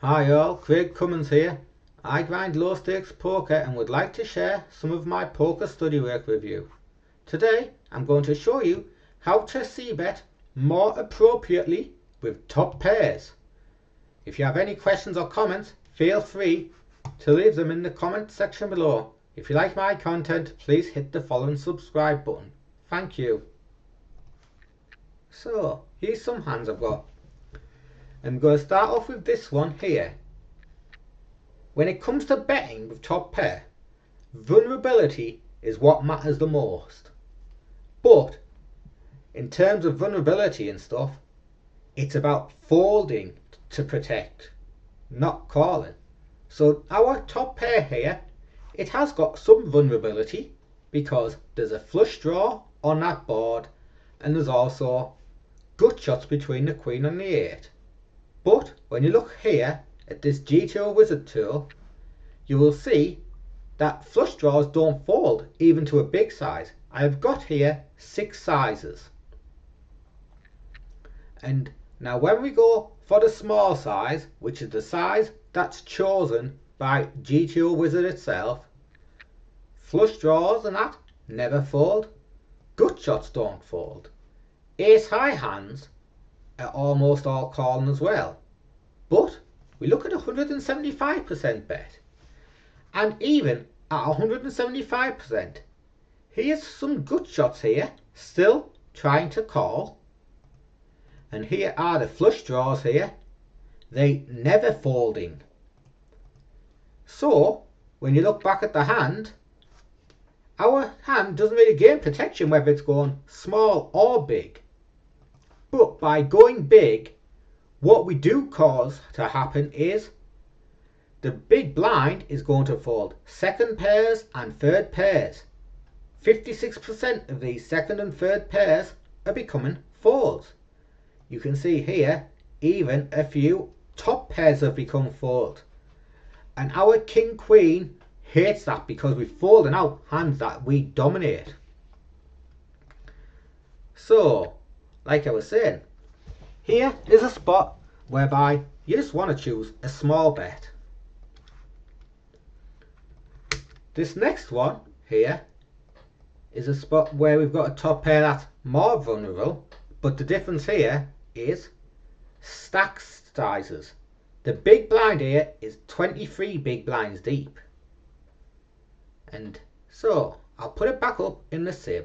Hi all, Craig Cummins here. I grind low stakes poker and would like to share some of my poker study work with you. Today I'm going to show you how to cbet more appropriately with top pairs. If you have any questions or comments, feel free to leave them in the comment section below. If you like my content, please hit the follow and subscribe button. Thank you. So here's some hands I've got. I'm going to start off with this one here. When it comes to betting with top pair, vulnerability is what matters the most. But in terms of vulnerability and stuff, it's about folding to protect, not calling. So our top pair here, it has got some vulnerability because there's a flush draw on that board and there's also gut shots between the queen and the 8. But when you look here at this GTO wizard tool, you will see that flush draws don't fold even to a big size. I've got here 6 sizes. And now when we go for the small size, which is the size that's chosen by GTO wizard itself, flush draws and that never fold, gut shots don't fold, ace high hands are almost all calling as well. But we look at 175% bet, and even at 175%, here's some gut shots here still trying to call, and here are the flush draws here, they never folding. So when you look back at the hand, our hand doesn't really gain protection whether it's going small or big. But by going big, what we do cause to happen is the big blind is going to fold second pairs and third pairs. 56% of these second and third pairs are becoming folds. You can see here even a few top pairs have become fold. And our king queen hates that because we're folding out hands that we dominate. So, like I was saying, here is a spot whereby you just want to choose a small bet. This next one here is a spot where we've got a top pair that's more vulnerable, but the difference here is stack sizes. The big blind here is 23 big blinds deep. And so I'll put it back up in the sim.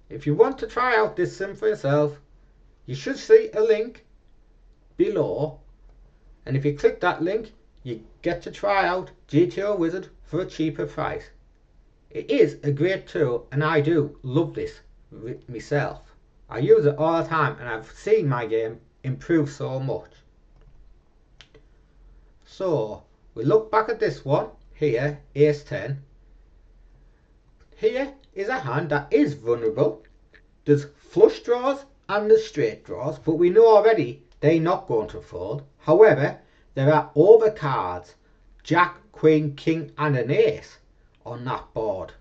If you want to try out this sim for yourself, you should see a link below, and if you click that link you get to try out GTO Wizard for a cheaper price. It is a great tool and I do love this myself. I use it all the time and I've seen my game improve so much. So we look back at this one here, ace 10. Here is a hand that is vulnerable. There's flush draws and there's straight draws, but we know already they're not going to fold. However, there are overcards, jack, queen, king and an ace on that board,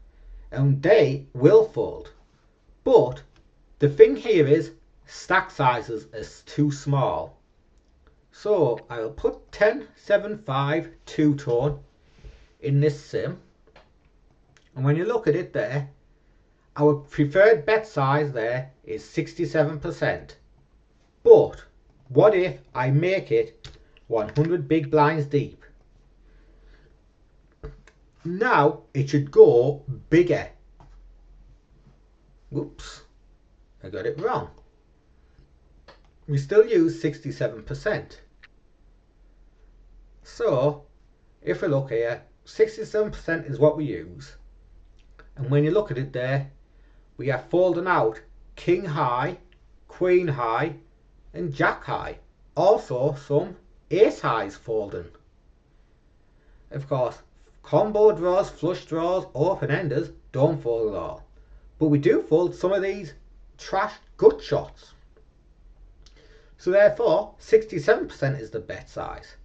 and they will fold. But the thing here is stack sizes is too small. So I will put 10, 7, 5, 2-tone in this sim, and when you look at it there, our preferred bet size there is 67%. But what if I make it 100 big blinds deep? Now it should go bigger. Whoops, I got it wrong. We still use 67%. So if we look here, 67% is what we use. And when you look at it there, we are folding out king high, queen high and jack high. Also some ace highs folding. Of course, combo draws, flush draws, open enders don't fold at all. But we do fold some of these trash gut shots. So therefore 67% is the bet size.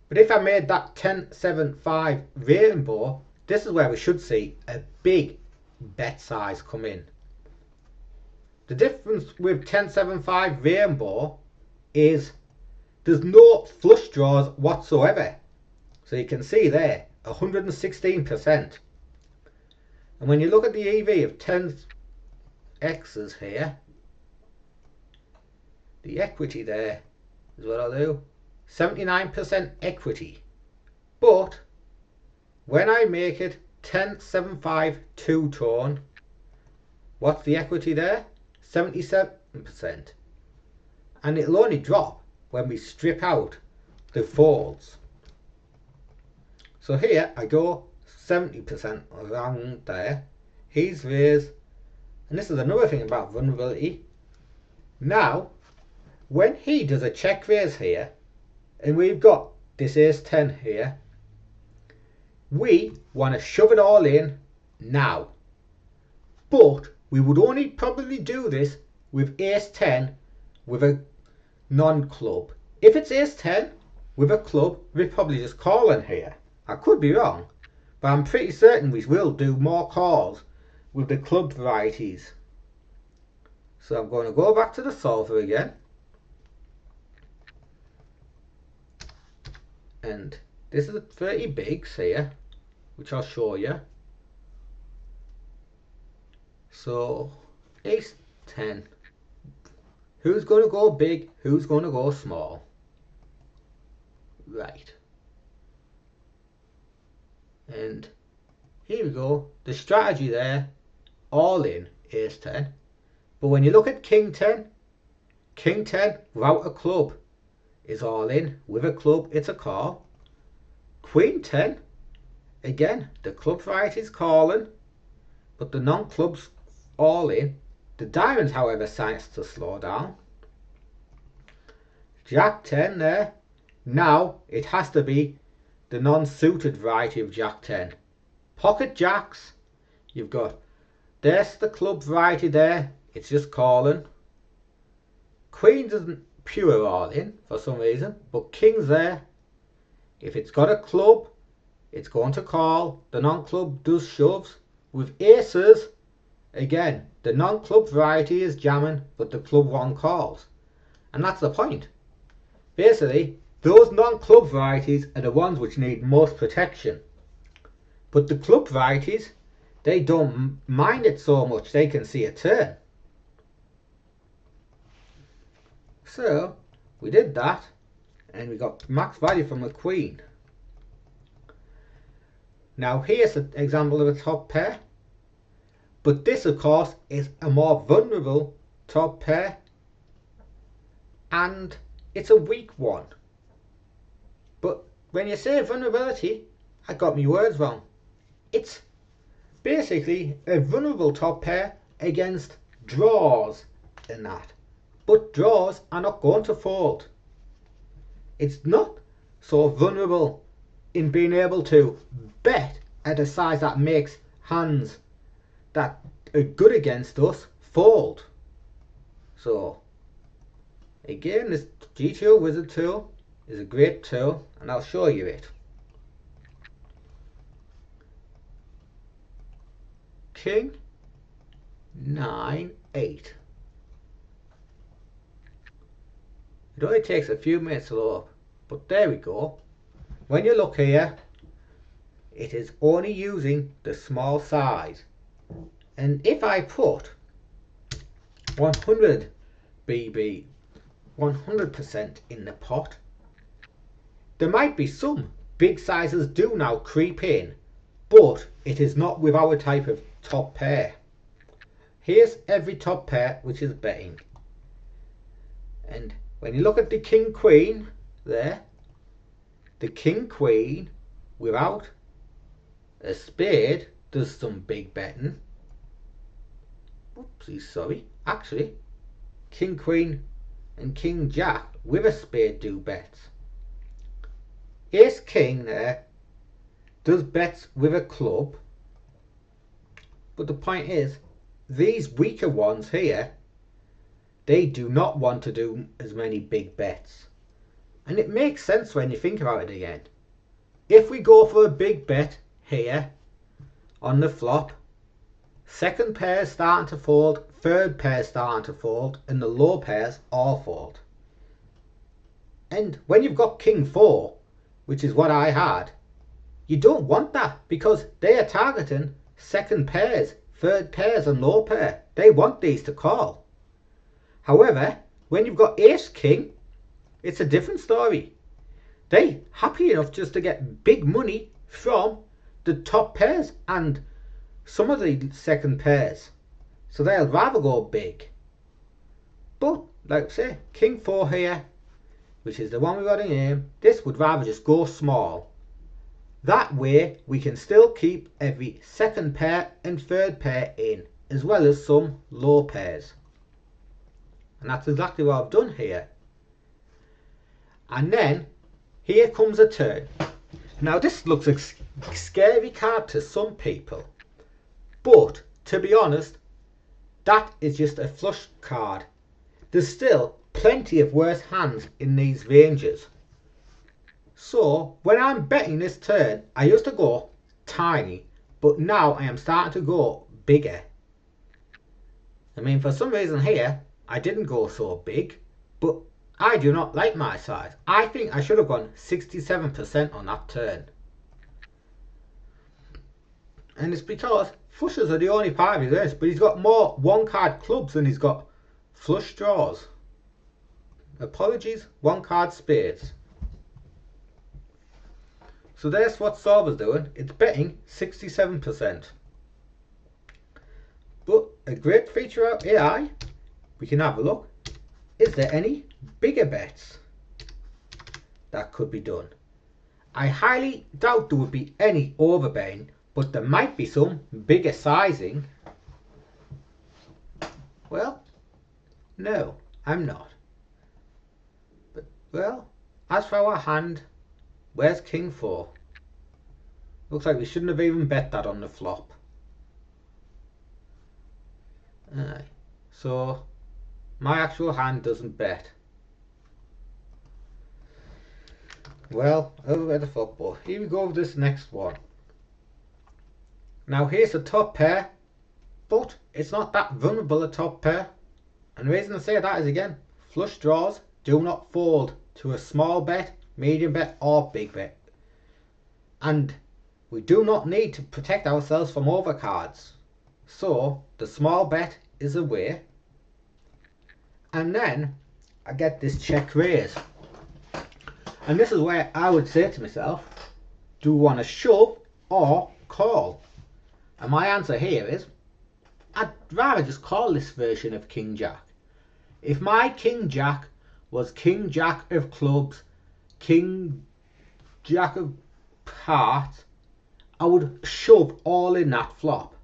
But if I made that 10, 7, 5 rainbow, this is where we should see a big bet size come in. The difference with 10, 7, 5 rainbow is there's no flush draws whatsoever. So you can see there, 116%. And when you look at the EV of 10 X's here, the equity there is what I'll do, 79% equity. But when I make it 10, 7, 5, 2-tone, what's the equity there? 77%. And it'll only drop when we strip out the folds. So here I go 70% around there. He's raised, and this is another thing about vulnerability. Now, when he does a check raise here, and we've got this ace 10 here, we want to shove it all in now. But we would only probably do this with ace 10 with a non-club. If it's ace 10 with a club, we're probably just calling here. I could be wrong, but I'm pretty certain we will do more calls with the club varieties. So I'm going to go back to the solver again. And this is a 30 bigs here, which I'll show you. So ace 10. Who's going to go big? Who's going to go small? Right. And here we go. The strategy there, all in ace 10. But when you look at king 10, king 10 without a club is all in. With a club, it's a call. Queen 10, again, the club variety is calling, but the non-club's all in. The diamonds, however, starts to slow down. Jack 10 there. Now it has to be the non-suited variety of Jack 10. Pocket jacks, you've got, there's the club variety there, it's just calling. Queens isn't pure all in for some reason, but king's there. If it's got a club, it's going to call. The non-club does shoves. With aces, again, the non-club variety is jamming, but the club one calls. And that's the point. Basically, those non-club varieties are the ones which need most protection. But the club varieties, they don't mind it so much, they can see a turn. So, we did that, and we got max value from the queen. Now here's an example of a top pair. But this, of course, is a more vulnerable top pair. And it's a weak one. But when you say vulnerability, I got my words wrong. It's basically a vulnerable top pair against draws in that. But draws are not going to fold. It's not so vulnerable in being able to bet at a size that makes hands that are good against us fold. So again, this GTO wizard tool is a great tool, and I'll show you it. King 9 8. It only takes a few minutes to load up, but there we go. When you look here, it is only using the small size. And if I put 100 BB, 100% in the pot, there might be some big sizes do now creep in, but it is not with our type of top pair. Here's every top pair which is betting. And when you look at the king queen there, the king queen without a spade does some big betting. Oopsie, sorry. Actually, king queen and king jack with a spade do bets. Ace king there does bets with a club. But the point is, these weaker ones here, they do not want to do as many big bets. And it makes sense when you think about it again. If we go for a big bet here on the flop, second pair is starting to fold, third pair is starting to fold, and the low pairs all fold. And when you've got king 4, which is what I had, you don't want that because they are targeting second pairs, third pairs and low pair. They want these to call. However, when you've got ace king, it's a different story. They happy enough just to get big money from the top pairs and some of the second pairs. So they'll rather go big. But, like I say, king 4 here, which is the one we got in aim, this would rather just go small. That way we can still keep every second pair and third pair in, as well as some low pairs. And that's exactly what I've done here. And then here comes a turn. Now this looks a scary card to some people, but to be honest, that is just a flush card. There's still plenty of worse hands in these ranges. So when I'm betting this turn, I used to go tiny, but now I am starting to go bigger. I mean, for some reason here, I didn't go so big, but I do not like my size. I think I should have gone 67% on that turn. And it's because flushes are the only part of his ace, but he's got more one card clubs than he's got flush draws. Apologies, one card spades. So there's what Solver's doing. It's betting 67%. But a great feature of AI, we can have a look. Is there any bigger bets that could be done? I highly doubt there would be any overbetting, but there might be some bigger sizing. Well, no, I'm not. But, well, as for our hand, where's king 4? Looks like we shouldn't have even bet that on the flop. Aye. So, my actual hand doesn't bet. Well, over the flop board. Here we go with this next one. Now here's a top pair, but it's not that vulnerable a top pair. And the reason I say that is, again, flush draws do not fold to a small bet, medium bet or big bet. And we do not need to protect ourselves from overcards. So the small bet is away. And then I get this check raise. And this is where I would say to myself, do you want to shove or call? And my answer here is, I'd rather just call this version of King Jack. If my King Jack was King Jack of clubs, King Jack of hearts, I would shove all in that flop.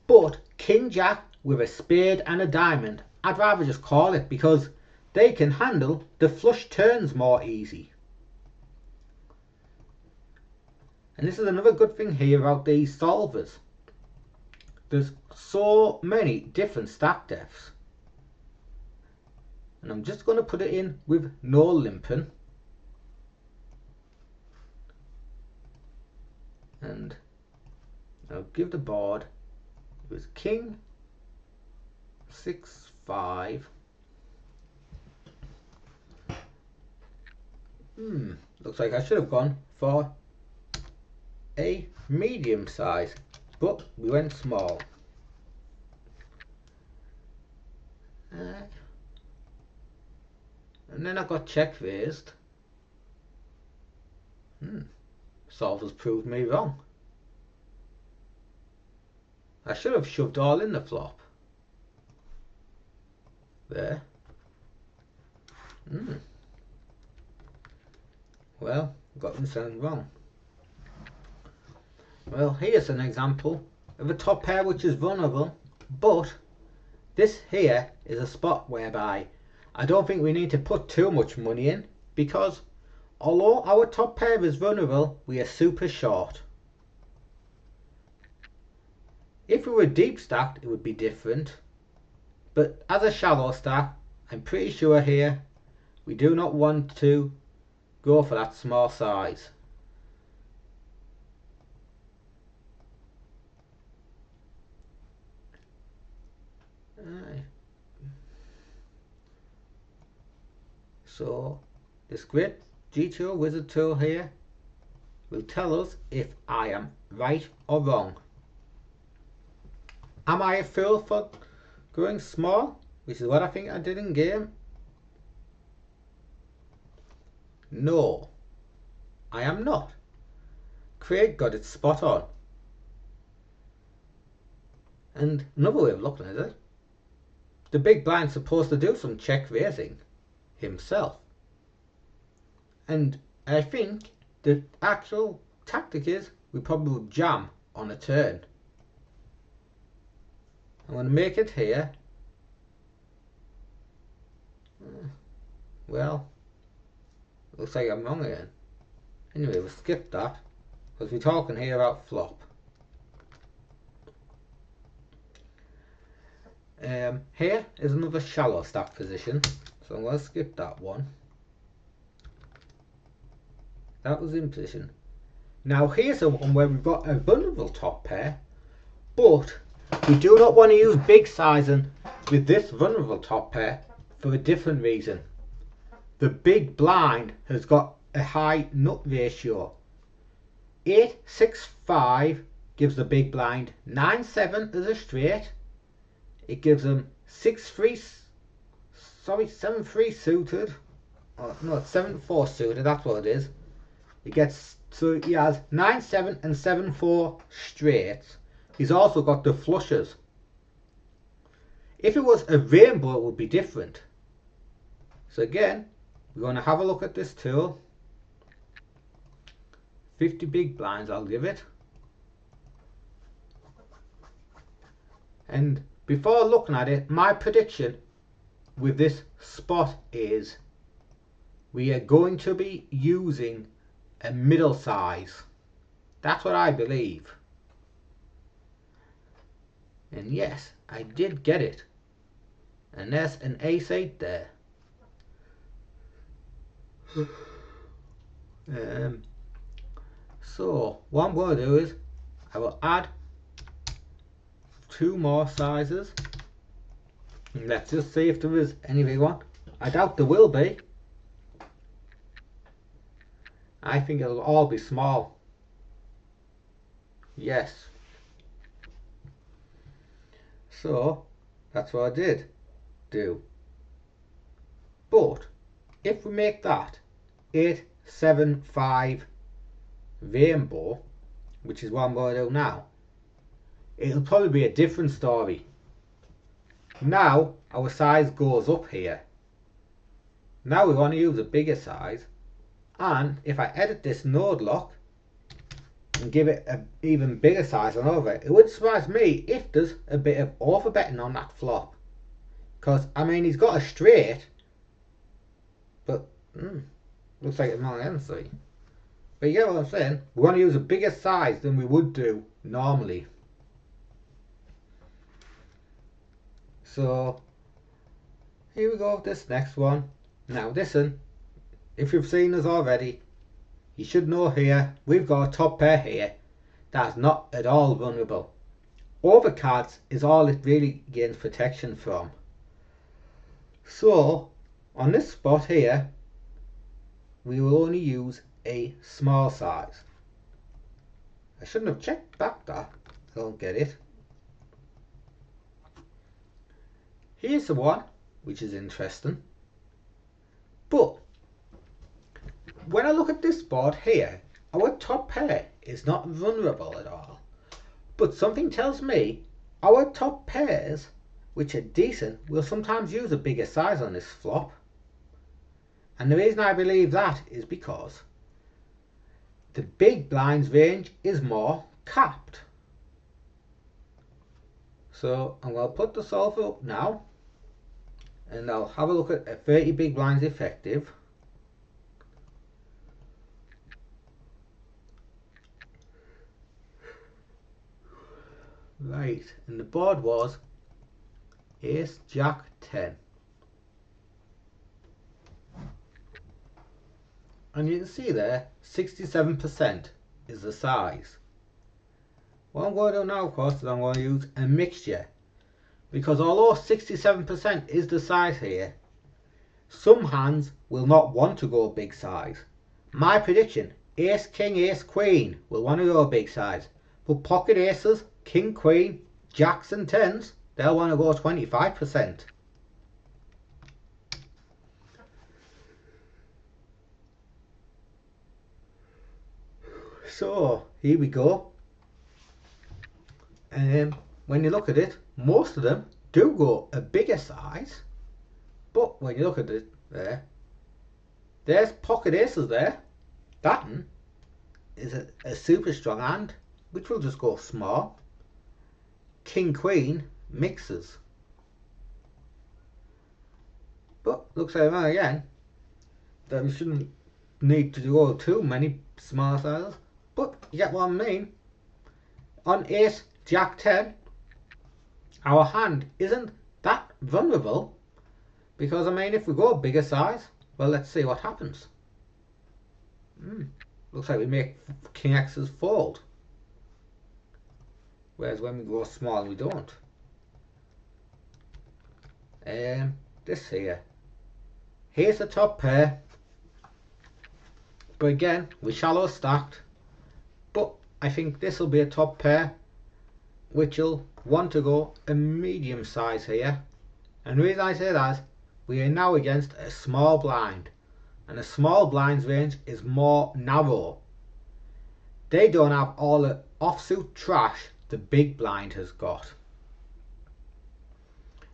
But King Jack with a spade and a diamond, I'd rather just call it because they can handle the flush turns more easy. And this is another good thing here about these solvers. There's so many different stack depths. And I'm just going to put it in with no limping. And I'll give the board, it was king 6-5. Looks like I should have gone for a medium size, but we went small. And then I got check raised. Solvers proved me wrong. I should have shoved all in the flop. There. Well, got myself wrong. Well, here's an example of a top pair which is vulnerable, but this here is a spot whereby I don't think we need to put too much money in, because although our top pair is vulnerable, we are super short. If we were deep stacked, it would be different, but as a shallow stack, I'm pretty sure here we do not want to go for that small size. So this great GTO wizard tool here will tell us if I am right or wrong. Am I a fool for going small, which is what I think I did in game? No, I am not. Craig got it spot on. And another way of looking at it, the big blind's supposed to do some check raising himself. And I think the actual tactic is we probably jam on a turn. I'm going to make it here. Well, looks like I'm wrong again. Anyway, we'll skip that because we're talking here about flop. Here is another shallow stack position, so I'm going to skip that one. That was in position. Now here's a one where we've got a vulnerable top pair, but we do not want to use big sizing with this vulnerable top pair for a different reason. The big blind has got a high nut ratio. 8-6-5 gives the big blind 9-7 as a straight. It gives them 7-3 suited. Oh, no, it's 7-4 suited, that's what it is. It gets, so he has 9-7 and 7-4 straights. He's also got the flushes. If it was a rainbow, it would be different. So again, we're going to have a look at this tool. 50 big blinds I'll give it. And before looking at it, my prediction with this spot is we are going to be using a middle size. That's what I believe. And yes, I did get it. And there's an ace-8 there. So what I'm going to do is I will add 2 more sizes. And let's just see if there is any big one. I doubt there will be. I think it'll all be small. Yes. So that's what I did do. But if we make that 8-7-5 rainbow, which is what I'm going to do now, it'll probably be a different story. Now our size goes up here. Now we want to use a bigger size, and if I edit this node lock and give it an even bigger size than over, it would surprise me if there's a bit of over betting on that flop. Because I mean, he's got a straight, but looks like it's not an NC. But you get what I'm saying? We want to use a bigger size than we would do normally. So here we go with this next one. Now listen, if you've seen us already, you should know here we've got a top pair here that's not at all vulnerable. Overcards is all it really gains protection from. So on this spot here, we will only use a small size. I shouldn't have checked back that. I don't get it. Here's the one which is interesting. But when I look at this board here, our top pair is not vulnerable at all. But something tells me our top pairs, which are decent, will sometimes use a bigger size on this flop. And the reason I believe that is because the big blinds range is more capped. So I'm going to put the solver up now, and I'll have a look at 30 big blinds effective. Right, and the board was Ace Jack 10. And you can see there 67% is the size. What I'm going to do now, of course, is I'm going to use a mixture, because although 67% is the size here, Some hands will not want to go big size. My prediction, ace, king, ace, queen will want to go big size. But pocket aces, king, queen, jacks and tens, they'll want to go 25%. So, here we go. When you look at it, most of them do go a bigger size. But when you look at it there, there's pocket aces there. That one is a super strong hand, which will just go small. King, queen mixes. But looks like again that we shouldn't need to go too many small sizes. But you get what I mean. On ace, jack 10, our hand isn't that vulnerable. Because I mean, if we go bigger size, well, let's see what happens. Looks like we make king x's fold. Whereas when we go small, we don't. This here. Here's the top pair. But again, we're shallow stacked. But I think this will be a top pair, which will want to go a medium size here. And the reason I say that is we are now against a small blind. And a small blind's range is more narrow. They don't have all the offsuit trash the big blind has got.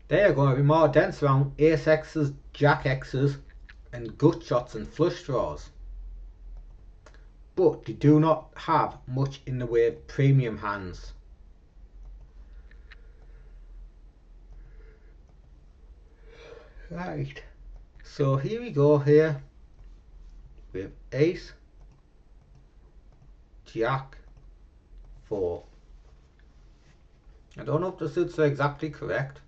They are going to be more dense around ace x's, jack x's and gut shots and flush draws. But they do not have much in the way of premium hands. Right, so here we go here with ace, jack, 4. I don't know if the suits are exactly correct,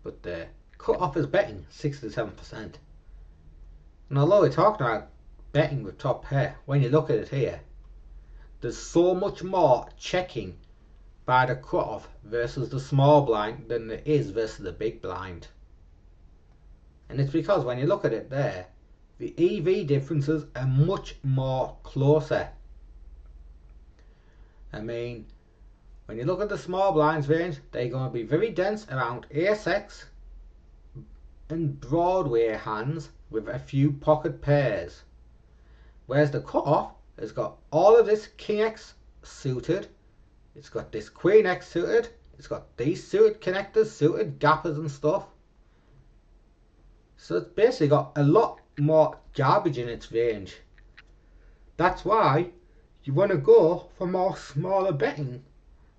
but the cut off is betting 67%. And although we're talking about betting with top pair, when you look at it here, there's so much more checking by the cut off versus the small blind than there is versus the big blind. And it's because when you look at it there, the EV differences are much more closer. I mean, when you look at the small blinds range, they're going to be very dense around ace x and Broadway hands with a few pocket pairs. Whereas the cutoff has got all of this king x suited, it's got this queen x suited, it's got these suited connectors, suited gappers and stuff. So it's basically got a lot more garbage in its range. That's why you want to go for more smaller betting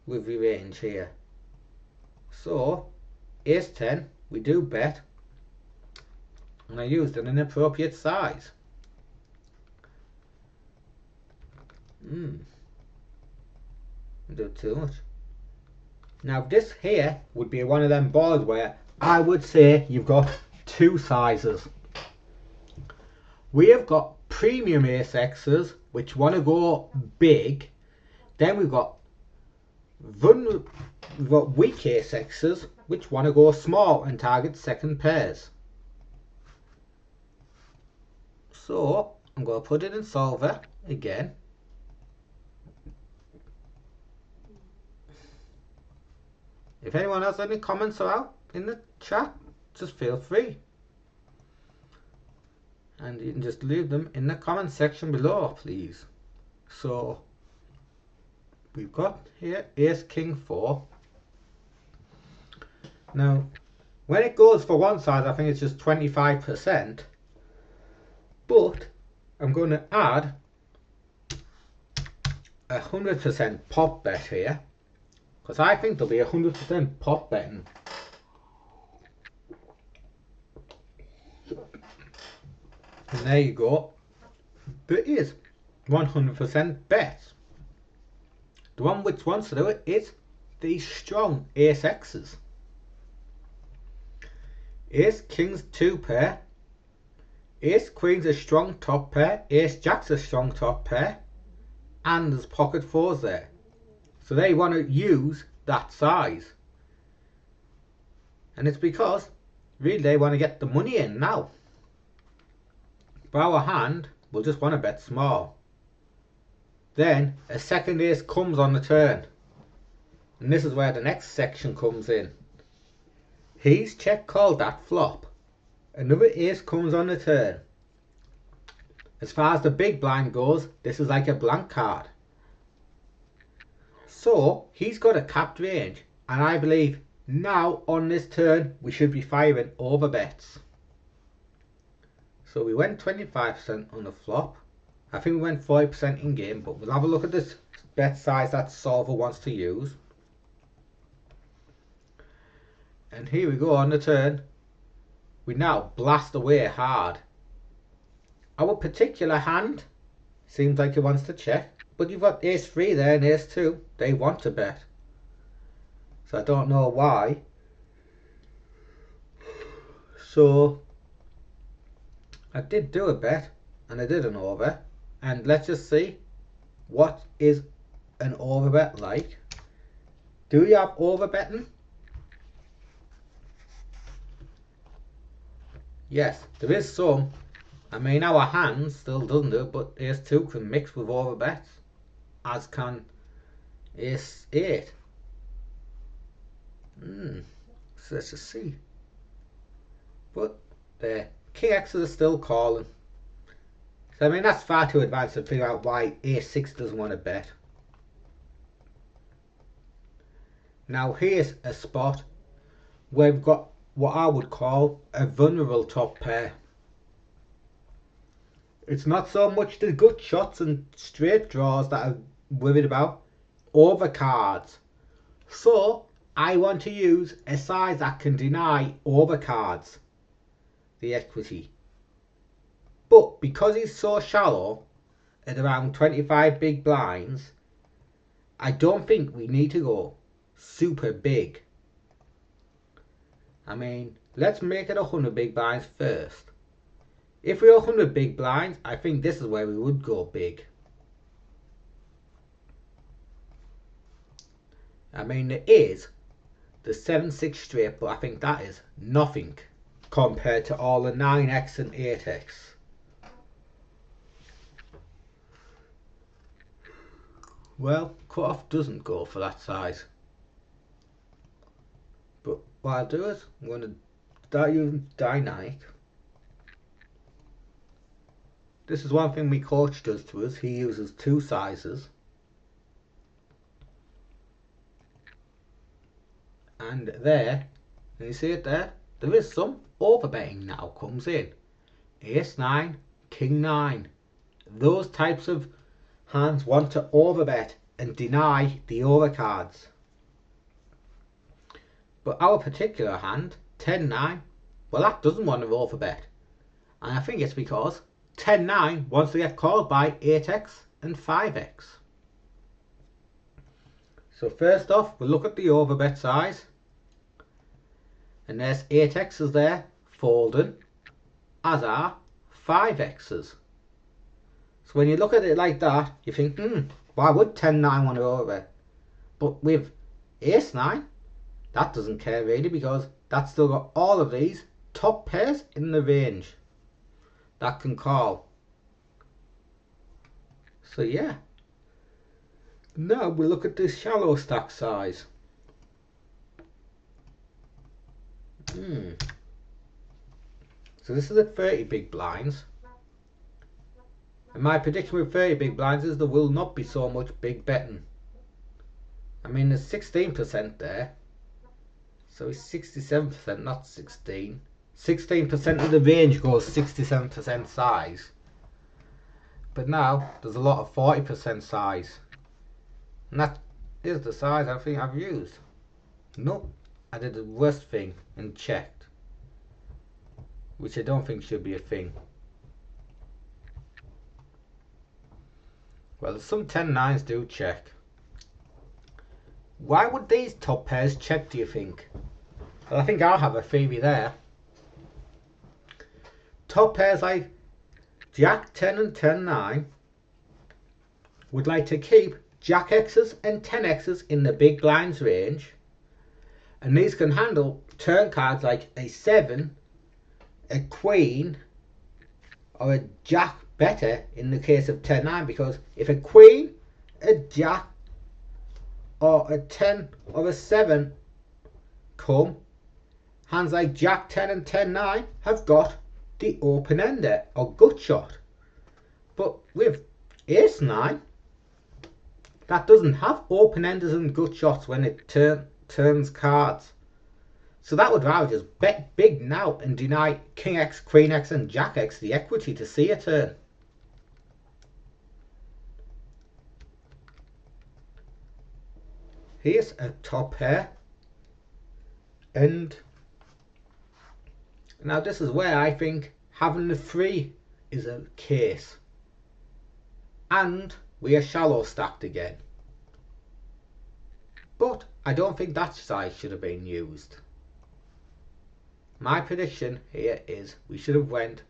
with your range here. So ace 10 we do bet, and I used an inappropriate size. Do too much. Now this here would be one of them boards where I would say you've got two sizes. We have got premium ace x's which want to go big. Then we've got weak ace x's which want to go small and target second pairs. So I'm going to put it in solver again. If anyone has any comments about in the chat, just feel free. And you can just leave them in the comment section below, please. So we've got here ace king 4. Now when it goes for one side, I think it's just 25%. But I'm going to add 100% pop bet here, because I think there'll be 100% pop betting. And there you go. There is 100% bet. The one which wants to do it is these strong ace x's. Ace king's 2 pair. Ace queen's a strong top pair. Ace jack's a strong top pair. And there's pocket 4s there. So they want to use that size. And it's because really they want to get the money in now. But our hand will just want to bet small. Then a second ace comes on the turn. And this is where the next section comes in. He's check called that flop. Another ace comes on the turn. As far as the big blind goes, this is like a blank card. So he's got a capped range, and I believe now on this turn we should be firing over bets. So we went 25% on the flop. I think we went 40% in game, but we'll have a look at this bet size that solver wants to use. And here we go on the turn. We now blast away hard. Our particular hand seems like it wants to check, but you've got ace 3 there and ace 2. They want to bet. So I don't know why. So I did do a bet and I did an over. And let's just see what is an over bet like. Do you have over betting? Yes, there is some. I mean, our hand still doesn't do it, but ace 2 can mix with over bets, as can ace 8. So let's just see. But the king X's are still calling. So I mean, that's far too advanced to figure out why ace 6 doesn't want to bet. Now here's a spot where we've got what I would call a vulnerable top pair. It's not so much the gut shots and straight draws that I'm worried about, over cards. So I want to use a size that can deny over cards the equity. But because he's so shallow at around 25 big blinds, I don't think we need to go super big. I mean, let's make it 100 big blinds first. If we are 100 big blinds, I think this is where we would go big. I mean, there is the 7-6 straight, but I think that is nothing compared to all the 9x and 8x. Well, cutoff doesn't go for that size. But what I'll do is, I'm going to start using dynamic. This is one thing my coach does to us. He uses 2 sizes. And there, can you see it there? There is some overbetting now comes in. Ace 9, King 9. Those types of hands want to overbet and deny the overcards. But our particular hand, 10-9, well, that doesn't want to overbet. And I think it's because 10-9 wants to get called by 8x and 5x. So first off, we'll look at the overbet size. And there's 8x's there, folding, as are 5x's. So when you look at it like that, you think, why would 10-9 want to overbet? But with ace 9, that doesn't care really, because that's still got all of these top pairs in the range that can call. So yeah. Now we look at this shallow stack size. So this is at 30 big blinds. And my prediction with 30 big blinds is there will not be so much big betting. I mean, there's 16% there. So it's 67%, not 16. 16% of the range goes 67% size. But now there's a lot of 40% size. And that is the size I think I've used. Nope, I did the worst thing and checked. Which I don't think should be a thing. Well, some 10-9s do check. Why would these top pairs check, do you think? Well, I think I'll have a theory there. Top pairs like Jack 10 and 10-9 would like to keep Jack X's and 10X's in the big blinds range, and these can handle turn cards like a 7, a queen, or a jack better in the case of 10-9, because if a queen, a jack, or a 10 or a 7 come, hands like jack 10 and 10-9 have got the open ender or gut shot. But with ace 9, that doesn't have open enders and gut shots when it turns cards. So that would rather just bet big now and deny king x, queen x and jack x the equity to see a turn. Here's a top pair, and now this is where I think having the 3 is a case, and we are shallow stacked again. But I don't think that size should have been used. My prediction here is we should have went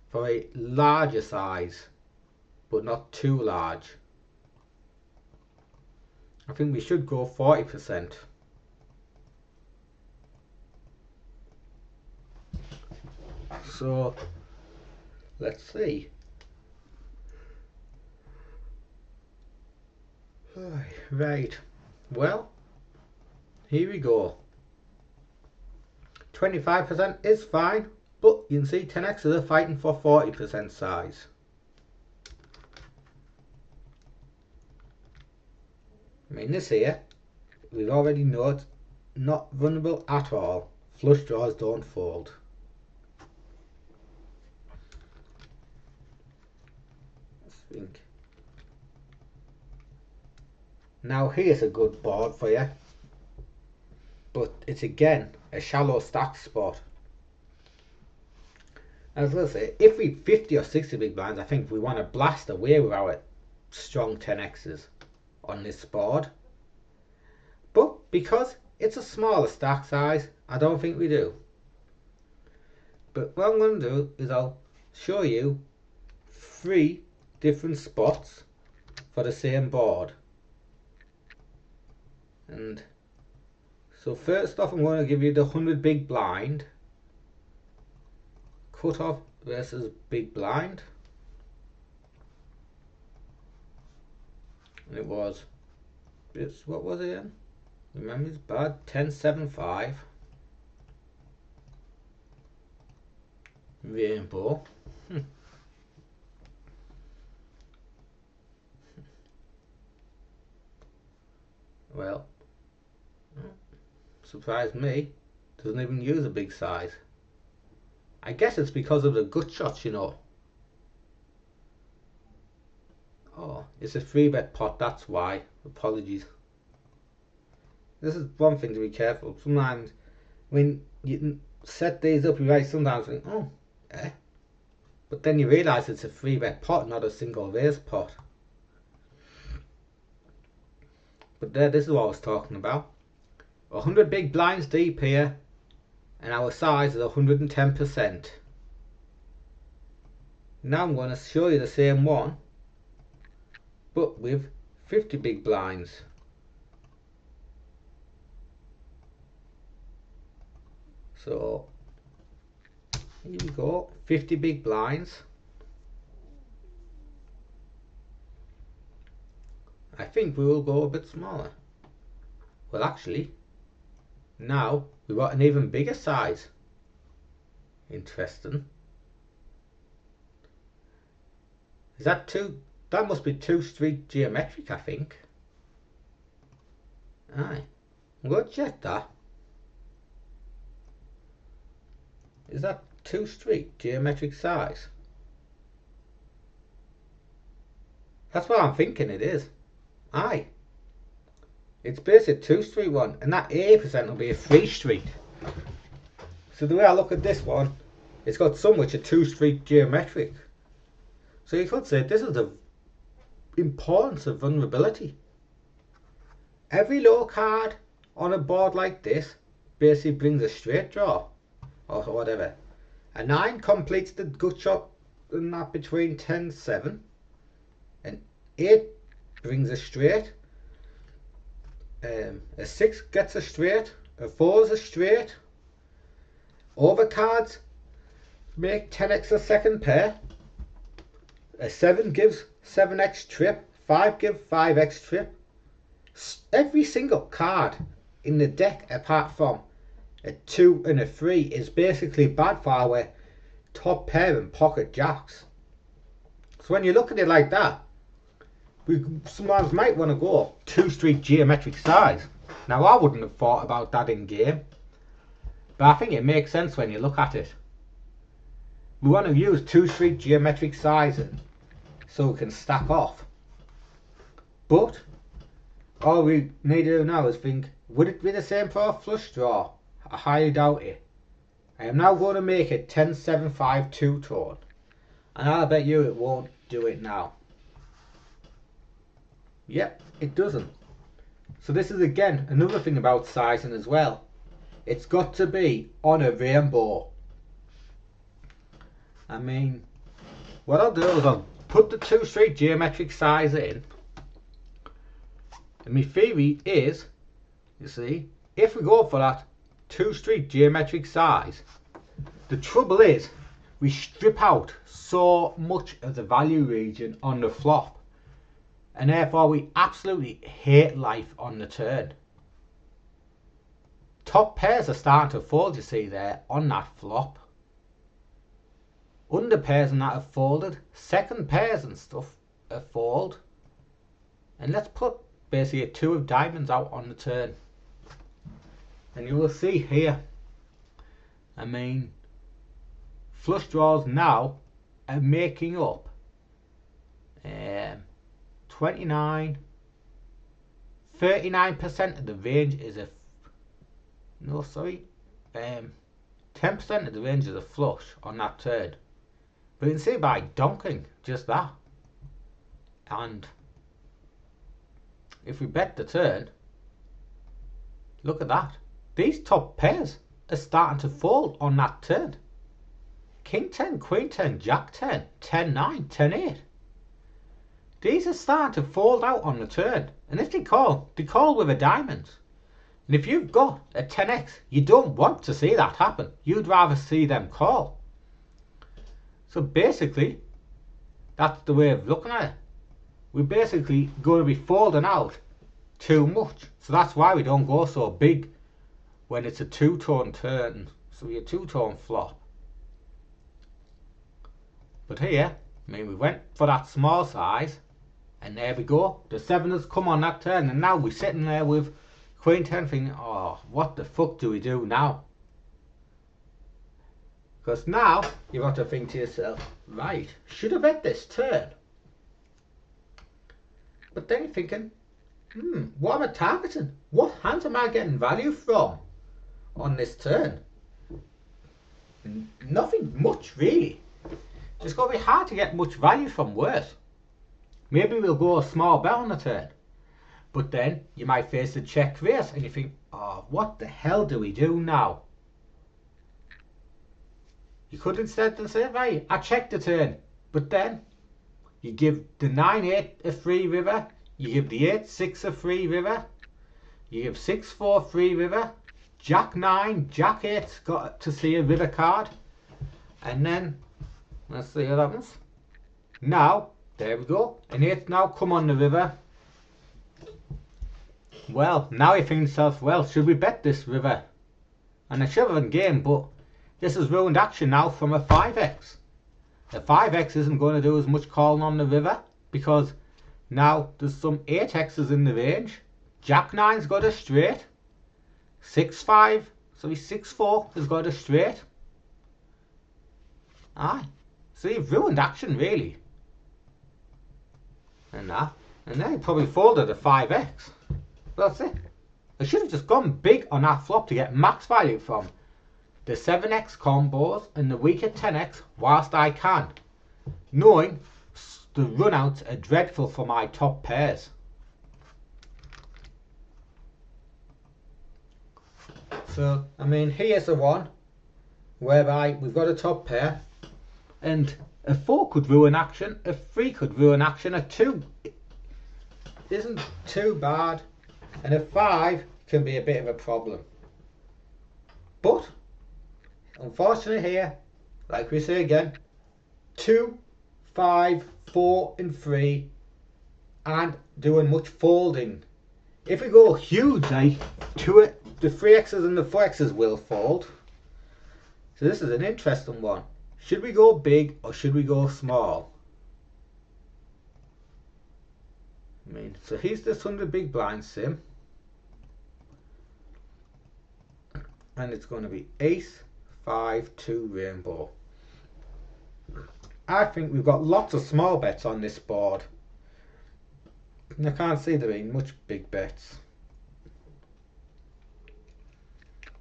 for a larger size, but not too large. I think we should go 40%. So let's see. Right, well, here we go. 25% is fine, but you can see 10x's are fighting for 40% size. I mean, this here, we've already know it's not vulnerable at all. Flush draws don't fold. Let's think. Now here's a good board for you, but it's again a shallow stack spot. As I say, if we 50 or 60 big blinds, I think we want to blast away with our strong 10x's on this board. But because it's a smaller stack size, I don't think we do. But what I'm going to do is I'll show you 3 different spots for the same board. And so first off, I'm going to give you the 100 big blind cutoff versus big blind, and it was, what was it again? Remember, it's bad. 10-7-5 rainbow. Well, surprised me, doesn't even use a big size. I guess it's because of the gut shots, you know. Oh, it's a 3-bet pot, that's why. Apologies. This is one thing to be careful. Sometimes when you set these up, you might sometimes think, oh, eh. But then you realise it's a 3-bet pot, not a single raise pot. But there, this is what I was talking about. 100 big blinds deep here, and our size is 110%. Now I'm going to show you the same one, but with 50 big blinds. So here we go, 50 big blinds. I think we will go a bit smaller. Well, actually, now we've got an even bigger size. Interesting. Is that two? That must be 2 street geometric, I think. Aye, I'm going to check that. Is that 2 street geometric size? That's what I'm thinking it is. Aye. It's basically a 2 street one, and that 80% will be a 3 street. So the way I look at this one, it's got some which are 2 street geometric. So you could say this is the importance of vulnerability. Every low card on a board like this basically brings a straight draw, or whatever. A 9 completes the gut shot and that between 10-7, and 8 brings a straight, a 6 gets a straight, a 4 is a straight, Overcards make 10x a second pair. A 7 gives 7x trip. 5 gives 5x trip. Every single card in the deck apart from a 2 and a 3 is basically bad for our top pair and pocket jacks. So when you look at it like that, we sometimes might want to go 2 street geometric size. Now I wouldn't have thought about that in game, but I think it makes sense when you look at it. We want to use 2 street geometric sizing so we can stack off. But all we need to do now is think, would it be the same for a flush draw? I highly doubt it. I am now going to make it 10-7-5 two-tone, and I'll bet you it won't do it now. Yep, it doesn't. So this is again another thing about sizing as well. It's got to be on a rainbow. I mean, what I'll do is I'll put the 2 street geometric size in, and my theory is, you see, if we go for that 2 street geometric size, the trouble is we strip out so much of the value region on the flop, and therefore we absolutely hate life on the turn. Top pairs are starting to fold, you see there, on that flop. Under pairs and that have folded. Second pairs and stuff have folded. And let's put basically a 2 of diamonds out on the turn. And you will see here, I mean, flush draws now are making up 39% of the range is a 10% of the range is a flush on that turn. But you can see by donking just that. And if we bet the turn, look at that. These top pairs are starting to fold on that turn. King 10, Queen 10, Jack 10, 10 9, 10 8. These are starting to fold out on the turn. And if they call with a diamond. And if you've got a 10x, you don't want to see that happen. You'd rather see them call. So basically, that's the way of looking at it. We're basically going to be folding out too much. So that's why we don't go so big when it's a 2-tone turn. So we're a 2-tone flop. But here, I mean, we went for that small size. And there we go. The 7 has come on that turn. And now we're sitting there with Queen 10 thinking, oh, what the fuck do we do now? Because now you want to think to yourself, right, should I bet this turn? But then you're thinking, what am I targeting? What hands am I getting value from on this turn? Nothing much really. It's going to be hard to get much value from worse. Maybe we'll go a small bet on the turn. But then you might face a check raise and you think, oh, what the hell do we do now? You could instead say, right, I check the turn. But then you give the 9-8 a free river. You give the 8-6 a free river. You give 6-4 free river. Jack 9, Jack 8's got to see a river card. And then, let's see what happens. Now, there we go. An 8's now come on the river. Well, now you think to yourself, well, should we bet this river? And I should have in game, but this has ruined action now from a 5x. The 5x isn't going to do as much calling on the river because now there's some 8x's in the range. Jack 9's got a straight. 6-5, sorry, 6-4 has got a straight. Aye. So you've ruined action really. And that. And then he probably folded a 5x. That's it. I should have just gone big on that flop to get max value from the 7x combos and the weaker 10x whilst I can, knowing the runouts are dreadful for my top pairs. So, I mean, here's the one whereby we've got a top pair and a 4 could ruin action, a 3 could ruin action, a 2 isn't too bad, and a 5 can be a bit of a problem. But Unfortunately here, like we say again, 2, 5, 4 and 3 aren't doing much folding. If we go huge, like the 3x's and the 4x's will fold. So this is an interesting one. Should we go big or should we go small? I mean, so here's this 100 big blind sim. And it's going to be ace, 5, 2 rainbow. I think we've got lots of small bets on this board. And I can't see there being much big bets.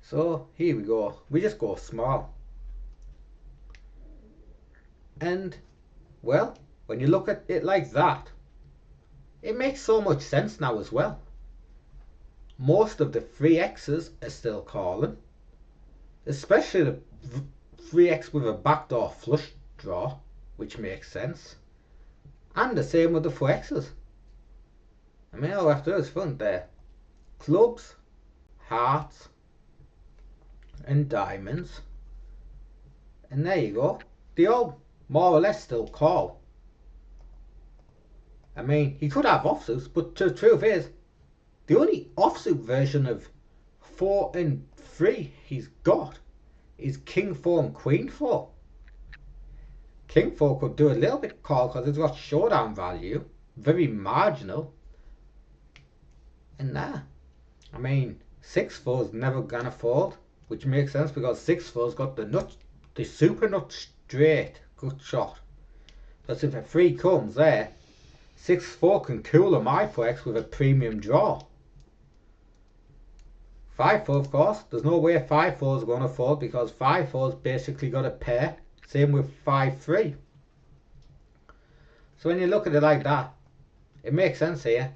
So here we go. We just go small. And, well, when you look at it like that, it makes so much sense now as well. Most of the 3x's are still calling. Especially the 3x with a backdoor flush draw, which makes sense. And the same with the 4x's. I mean, all we have to do is front there. Clubs, hearts, and diamonds. And there you go. They all more or less still call. I mean, he could have offsuits, but the truth is, the only offsuit version of 4 and 3 he's got is King 4 and Queen 4. King 4 could do a little bit call because it's got showdown value, very marginal. And there. I mean, 6-4 is never gonna fold, which makes sense because 6-4's got the super nut straight good shot. But if a 3 comes there, 6-4 can cooler my 4x with a premium draw. 5-4, of course, there's no way 5-4 is going to fold because 5-4's basically got a pair. Same with 5-3. So when you look at it like that, it makes sense here.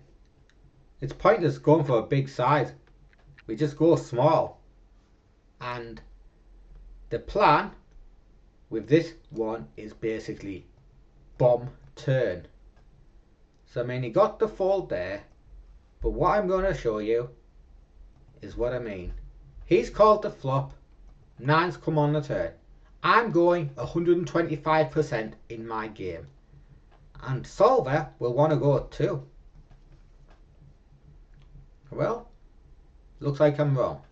It's pointless going for a big size. We just go small. And the plan with this one is basically bomb turn. So I mean, he got the fold there, but what I'm going to show you is what I mean. He's called the flop, 9's come on the turn. I'm going 125% in my game, and Solver will want to go too. Well, looks like I'm wrong.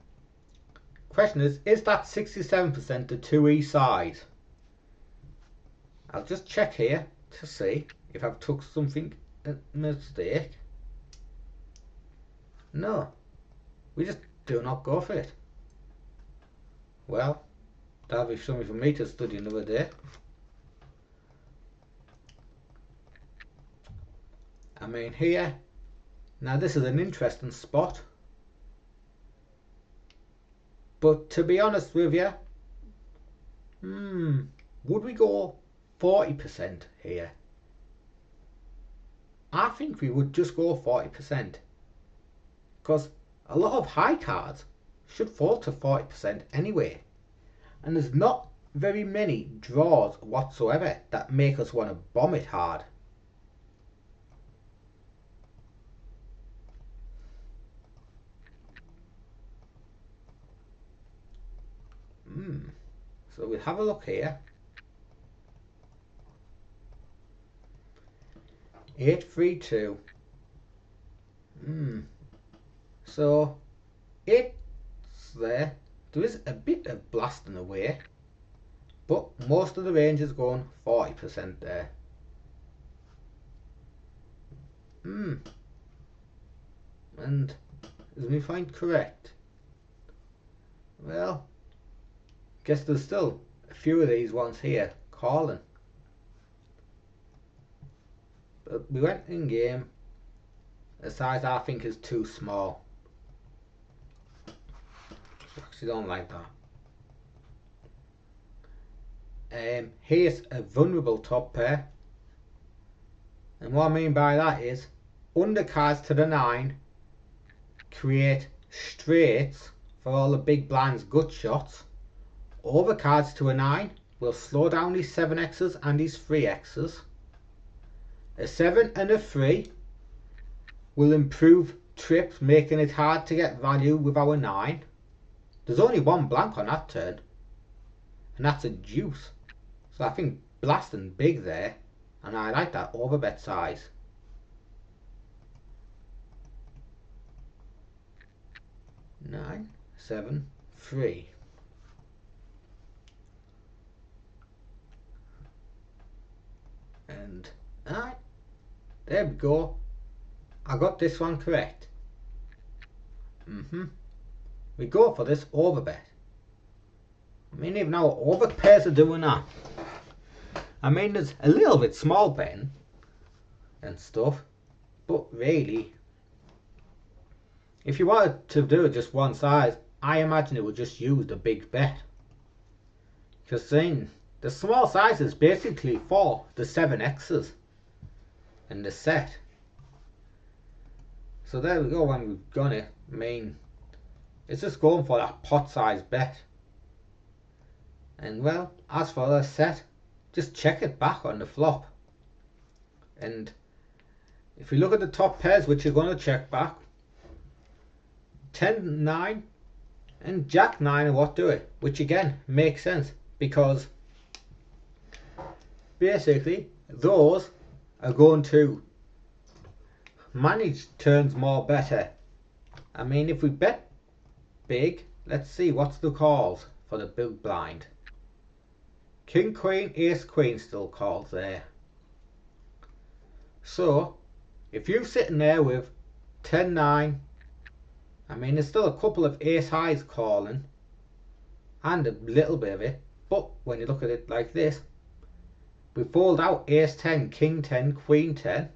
Question is that 67% the 2e size? I'll just check here to see if I've took something a mistake. No, we just do not go for it. Well, that'll be something for me to study another day. I mean, here, now this is an interesting spot, but to be honest with you, would we go 40% here? I think we would just go 40%, because a lot of high cards should fall to 40% anyway, and there's not very many draws whatsoever that make us want to bomb it hard. So we'll have a look here. 8-3-2. So it's there. There is a bit of blasting away, but most of the range is going 40% there. And is me find correct? Well, guess there's still a few of these ones here calling. But we went in game. The size I think is too small. I actually don't like that. Here's a vulnerable top pair. And what I mean by that is undercards to the 9 create straights for all the big blinds gut shots. Overcards to a 9 will slow down these 7x's and these 3x's. A 7 and a 3 will improve trips, making it hard to get value with our 9. There's only one blank on that turn. and that's a deuce. So I think blasting big there, and I like that overbet size. Nine, 7, 3. And alright, there we go. I got this one correct. We go for this overbet. I mean, even our over pairs are doing that. I mean, there's a little bit small betting and stuff, but really, if you wanted to do just one size, I imagine it would just use the big bet. Because then the small size is basically for the 7x's and the set. So there we go. When we've done it, I mean, it's just going for that pot size bet. And well, as for the set, just check it back on the flop. And if you look at the top pairs which you're going to check back, 10, 9 and Jack 9 are what do it, which again makes sense because basically those are going to manage turns more better. I mean, if we bet big, let's see what's the calls for the big blind. King, Queen, Ace, Queen still calls there. So if you're sitting there with 10, 9, I mean, there's still a couple of ace highs calling and a little bit of it, but when you look at it like this, we fold out ace 10, king 10, queen 10,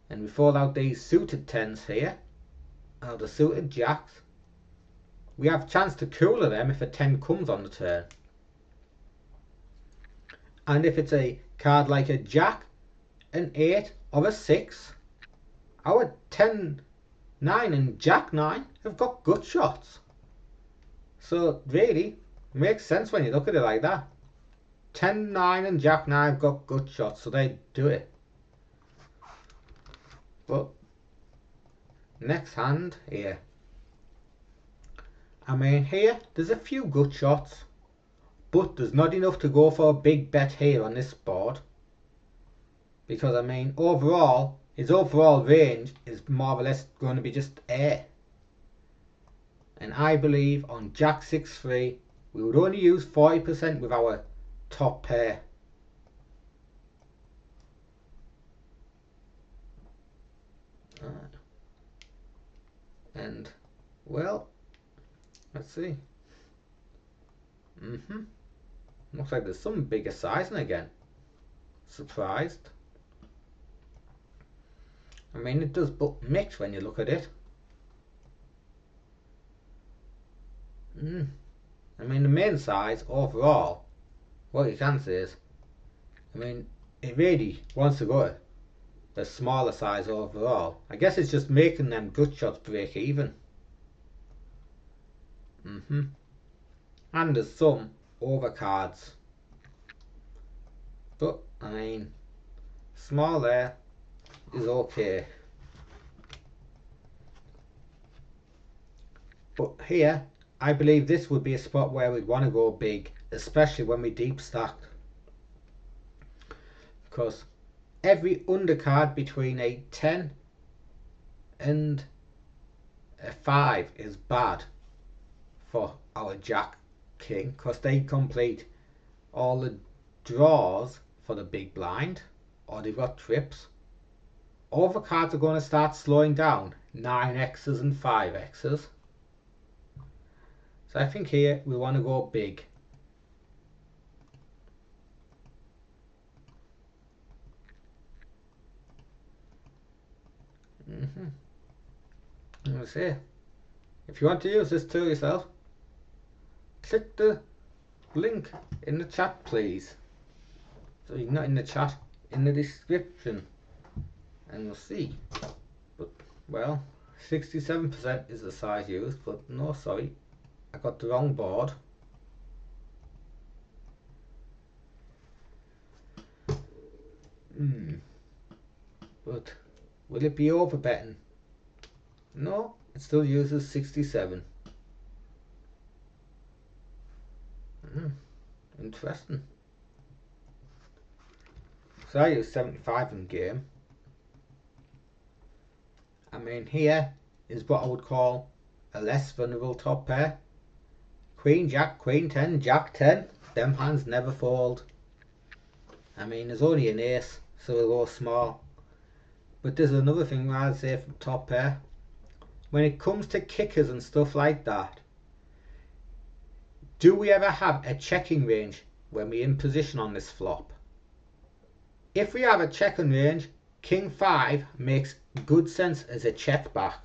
and we fold out these suited 10s here, and the suited jacks. We have a chance to cooler them if a 10 comes on the turn. And if it's a card like a jack, an 8 or a 6, our 10, 9 and Jack 9 have got gut shots. So really makes sense when you look at it like that. 10, 9 and Jack 9 have got gut shots, so they do it. But next hand here, I mean, here there's a few good shots, but there's not enough to go for a big bet here on this board, because I mean, overall his overall range is more or less going to be just air. And I believe on Jack 6-3 we would only use 40% with our top pair. And well, let's see. Looks like there's some bigger sizing again. Surprised. I mean, it does but mix when you look at it. I mean, the main size overall, what you can say is, I mean, it really wants to go the smaller size overall. I guess it's just making them gut shots break even. And there's some overcards, but I mean, small there is okay. But here, I believe this would be a spot where we'd want to go big, especially when we deep stack, because every undercard between a 10 and a 5 is bad for our Jack King, because they complete all the draws for the big blind, or they've got trips. Overcards are going to start slowing down, 9x's and 5x's. So I think here we want to go big. I'm going to say, if you want to use this tool yourself, click the link in the chat, please. So you're not in the chat, in the description, and you'll see. But well, 67% is the size used, but no, sorry, I got the wrong board. But will it be over betting? No, it still uses 67. Interesting. So I use 75 in game. I mean, here is what I would call a less vulnerable top pair. Queen, Jack, Queen 10, Jack 10. Them hands never fold. I mean, there's only an ace, so we'll go small. But there's another thing I'd say from top pair. When it comes to kickers and stuff like that, do we ever have a checking range when we're in position on this flop? If we have a checking range, King 5 makes good sense as a check back.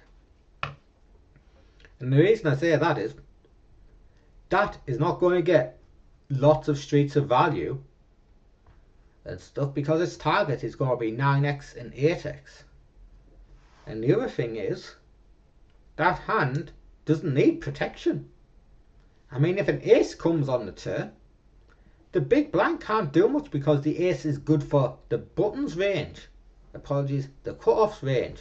And the reason I say that is not going to get lots of streets of value and stuff because its target is going to be 9x and 8x. And the other thing is, that hand doesn't need protection. I mean, if an ace comes on the turn, the big blind can't do much because the ace is good for the buttons range. Apologies, the cut-offs range.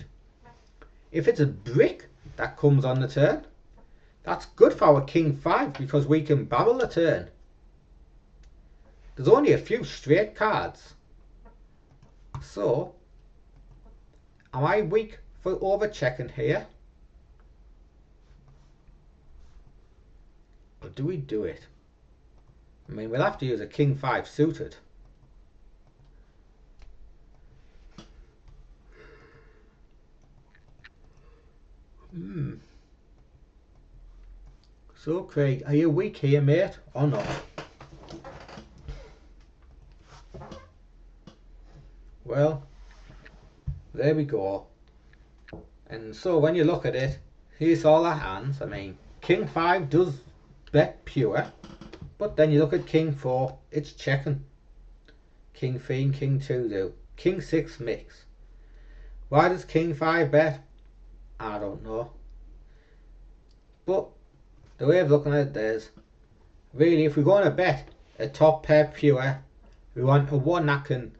If it's a brick that comes on the turn, that's good for our King 5 because we can barrel the turn. There's only a few straight cards. So, am I weak for overchecking here? Or do we do it? I mean, we'll have to use a King 5 suited. So, Craig, are you weak here, mate, or not? Well, there we go. And so when you look at it, here's all our hands. I mean, King 5 does bet pure, but then you look at King 4, it's checking. King 3 and King 2 do. King 6 mix. Why does King 5 bet? I don't know. But the way of looking at it is, really, if we're going to bet a top pair pure, we want a one that can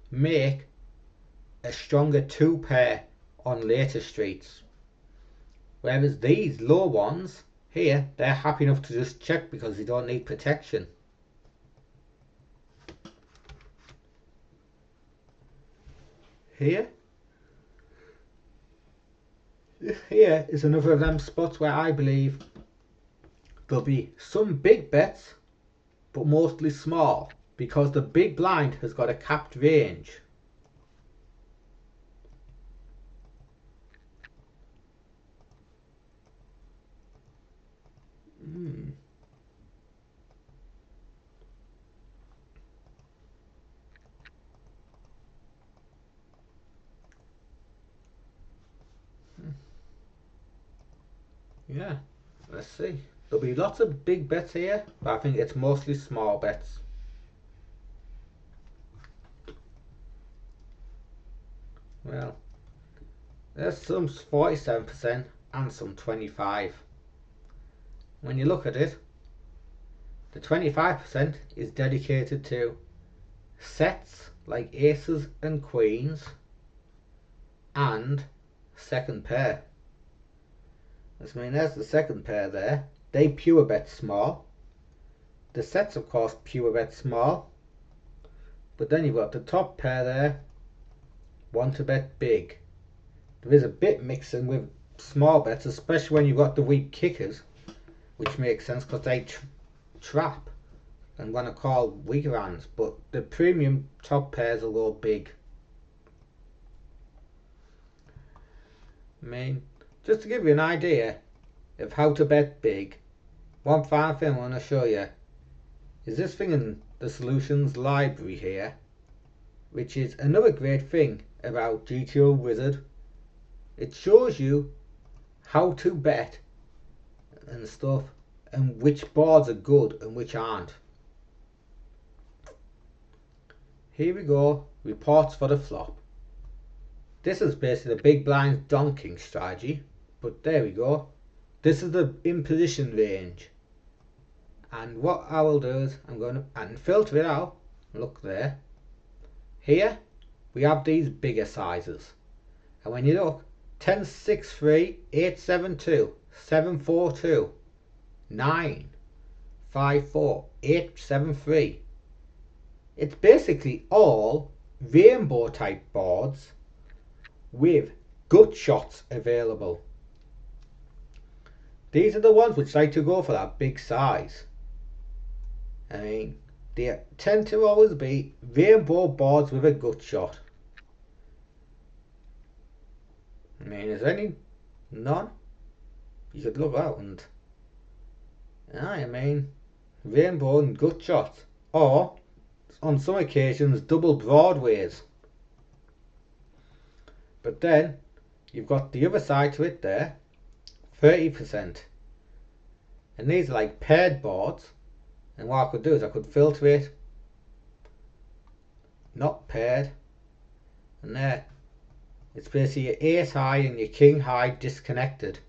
make a stronger 2 pair on later streets. Whereas these low ones here, they're happy enough to just check because they don't need protection. Here is another of them spots where I believe there'll be some big bets, but mostly small, because the big blind has got a capped range. Yeah, let's see. There'll be lots of big bets here, but I think it's mostly small bets. Well, there's some 47% and some 25%. When you look at it, the 25% is dedicated to sets like aces and queens and second pair. I mean, there's the second pair there. They pure bet small. The sets, of course, pure bet small. But then you've got the top pair there, want to bet big. There is a bit mixing with small bets, especially when you've got the weak kickers, which makes sense because they trap and want to call weaker hands. But the premium top pairs will go big. I mean, just to give you an idea of how to bet big, one final thing I want to show you is this thing in the solutions library here, which is another great thing about GTO Wizard. It shows you how to bet and stuff, and which boards are good and which aren't. Here we go, reports for the flop. This is basically the big blind's donking strategy, but there we go. This is the in position range. And what I will do is I'm going to filter it out. Look there. Here we have these bigger sizes. And when you look, 10, 6, 3, 8, 7, 2, 7, 4, 2, 9, 5-4, 8-7-3. It's basically all rainbow type boards with gut shots available. These are the ones which like to go for that big size. I mean, they tend to always be rainbow boards with a gut shot. I mean, is there any? None? You could look out and... I mean, rainbow and gut shots. Or, on some occasions, double broadways. But then, you've got the other side to it there. 30%. And these are like paired boards. And what I could do is I could filter it. Not paired. And there. It's basically your ace high and your king high disconnected.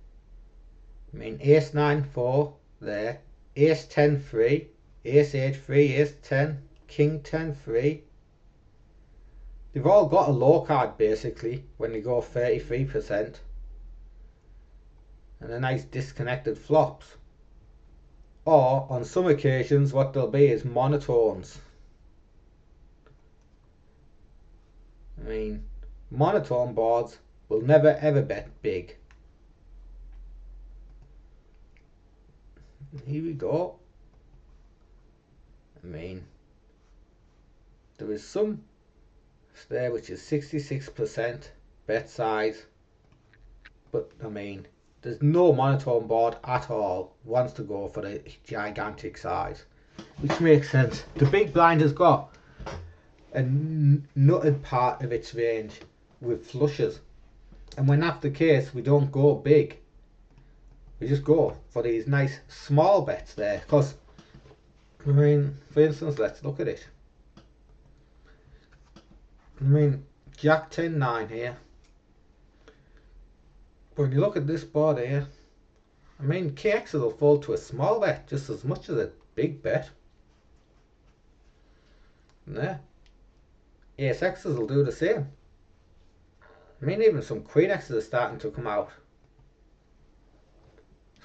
I mean ace 9-4 there. Ace 10-3. Ace 8-3. Ace 10. King 10-3. They've all got a low card basically when they go 33%. And a nice disconnected flops. Or on some occasions what they'll be is monotones. I mean, monotone boards will never ever bet big. Here we go. I mean, there is some there which is 66% bet size, but I mean, there's no monotone board at all wants to go for the gigantic size, which makes sense. The big blind has got a nutted part of its range with flushes, and when that's the case, we don't go big. We just go for these nice small bets there, because I mean, for instance, let's look at it. I mean, Jack 10-9 here. When you look at this board here, I mean, KXs will fall to a small bet just as much as a big bet. And there, Ace X's will do the same. I mean, even some Queen X's are starting to come out.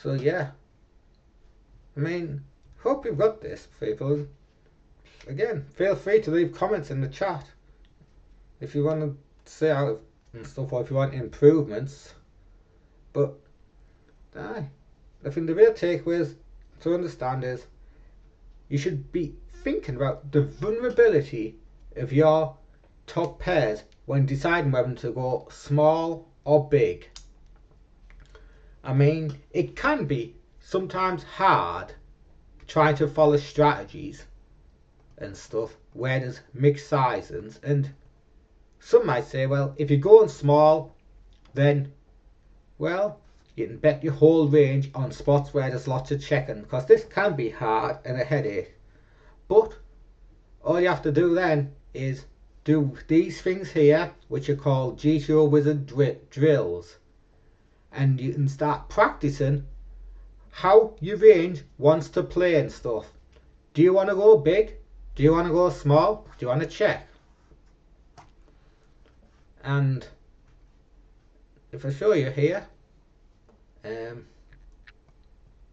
So yeah, I mean, hope you've got this, people. Again, feel free to leave comments in the chat if you want to say out and stuff, or if you want improvements. But I think the real takeaways to understand is you should be thinking about the vulnerability of your top pairs when deciding whether to go small or big. I mean, it can be sometimes hard trying to follow strategies and stuff where there's mixed sizes, and some might say, well, if you're going small, then well, you can bet your whole range on spots where there's lots of checking, because this can be hard and a headache. But all you have to do then is do these things here, which are called GTO Wizard drills, and you can start practicing how your range wants to play and stuff. Do you want to go big? Do you want to go small? Do you want to check? And if I show you here,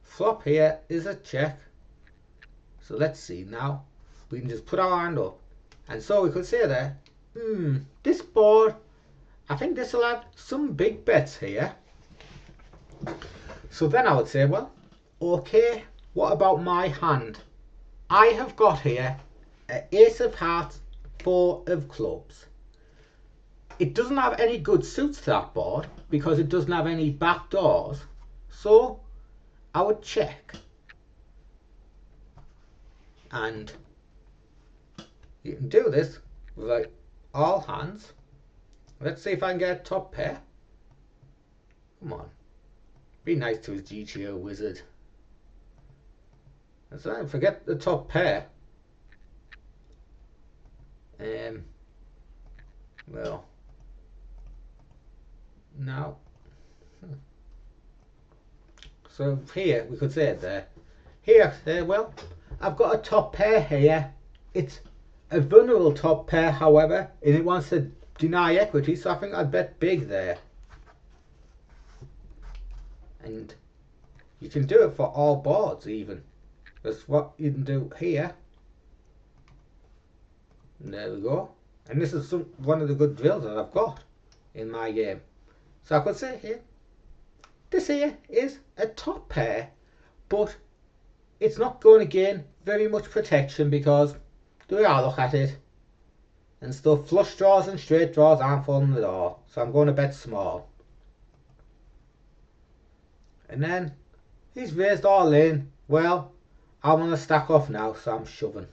flop here is a check. So let's see now. We can just put our hand up, and so we could say there, this board, I think this will have some big bets here. So then I would say, well, okay, what about my hand? I have got here an ace of hearts, 4 of clubs. It doesn't have any good suits to that board because it doesn't have any back doors. So I would check. And you can do this with like all hands. Let's see if I can get a top pair. Come on. Be nice to his GTO wizard. Let's not forget the top pair. Well, now, so here we could say it there. Here, well, I've got a top pair here. It's a vulnerable top pair, however, and it wants to deny equity, so I think I'd bet big there. And you can do it for all boards even. That's what you can do here. And there we go. And this is one of the good drills that I've got in my game. So I could say here, this here is a top pair, but it's not going to gain very much protection because the way I look at it and stuff, flush draws and straight draws aren't falling at all. So I'm going to bet small. And then he's raised all in. Well, I want to stack off now, so I'm shoving.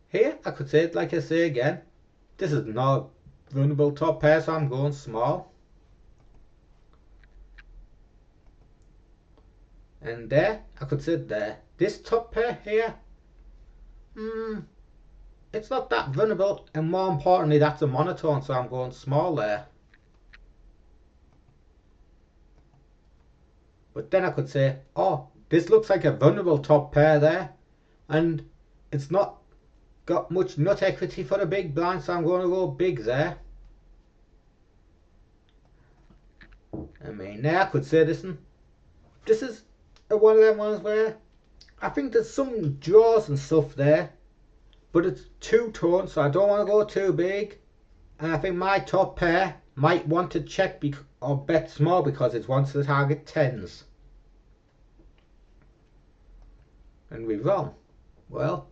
Here I could say, like I say again, this is not a runnable top pair, so I'm going small. And there I could sit there. This top pair here, it's not that vulnerable, and more importantly that's a monotone, so I'm going small there. But then I could say, oh, this looks like a vulnerable top pair there, and it's not got much nut equity for the big blind, so I'm going to go big there. I mean, there I could say, listen, this is one of them ones where I think there's some draws and stuff there, but it's two-tone, so I don't want to go too big. And I think my top pair might want to check or bet small because it wants to target tens. And we're wrong. Well,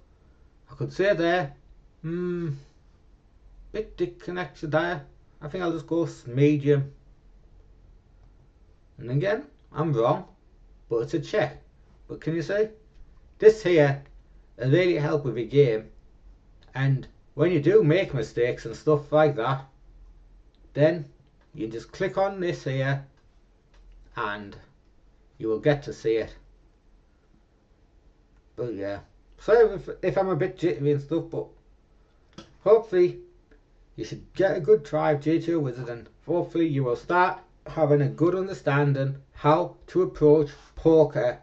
I could say there, big dick connection there. I think I'll just go medium. And again, I'm wrong, but it's a check. But can you see? This here will really help with your game. And when you do make mistakes and stuff like that, then you just click on this here and you will get to see it. But yeah, sorry if I'm a bit jittery and stuff, but hopefully you should get a good try of G2 Wizard, and hopefully you will start having a good understanding how to approach poker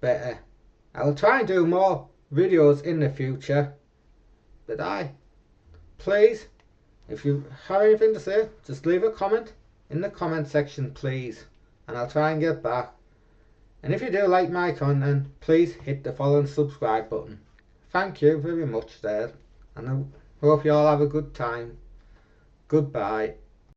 better. I will try and do more videos in the future, but please, if you have anything to say, just leave a comment in the comment section please, and I'll try and get back. And if you do like my content, please hit the follow and subscribe button. Thank you very much there, and I hope you all have a good time. Goodbye.